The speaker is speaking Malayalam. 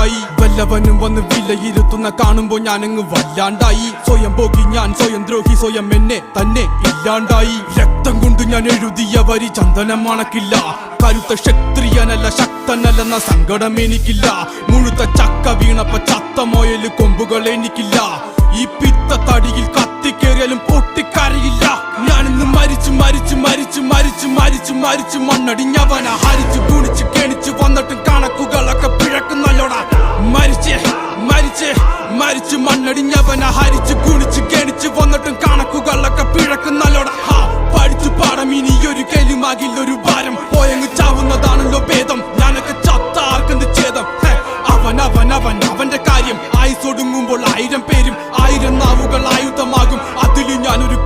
ഇല്ലാണ്ടായി. വല്ലവനും വന്ന് വിലയിരുത്തുന്ന കാണുമ്പോ ഞാനങ്ങ് വല്ലാണ്ടായി. സ്വയം പോകി ഞാൻ, സ്വയം ദ്രോഹി, സ്വയം എന്നെ തന്നെ ഇല്ലാണ്ടായി. രക്തം കൊണ്ട് ഞാൻ എഴുതിയ വരി ചന്ദനം മണക്കില്ല. കരുത്ത ക്ഷത്രിയനല്ല ശക്തനല്ലെന്ന സങ്കടം എനിക്കില്ല. മുഴുത്ത ചക്ക വീണപ്പ ചത്ത മൊയല് കൊമ്പുകൾ എനിക്കില്ല. ഈ പിത്ത തടിയിൽ കത്തിക്കേറിയാലും പൊട്ടിക്കരയില്ല. ഞാനിന്ന് മരിച്ചു മരിച്ചു മരിച്ചു മരിച്ചു മരിച്ചു മരിച്ചു മണ്ണടിഞ്ഞവന. ഹരിച്ചു കുണിച്ചു കെണിച്ചു വന്നിട്ടും കണക്കുകളൊക്കെ പിഴക്കുന്നല്ലോടാ. മരിച്ചേ മരിച്ചേ മരിച്ചു മണ്ണടിഞ്ഞവന. ഹരിച്ചു കുണിച്ചു കെണിച്ചു വന്നിട്ടും കണക്കുകളൊക്കെ പിഴക്കുന്നല്ലോടാ. പഠിച്ചു പാടം ഇനിയൊരു കെലുമാകില്ലൊരു ഭാരം. പോയങ്ങ് ചാവുന്നതാണല്ലോ ഭേദം. ഞാനൊക്കെ ചത്ത ആർക്കെന്ത് ഛേദം. അവൻ അവൻ അവൻ അവന്റെ കാര്യം. ആയുസൊടുങ്ങുമ്പോൾ 1000 പേരും 1000 നാവുകൾ ആയുധമാകും. അതിൽ ഞാനൊരു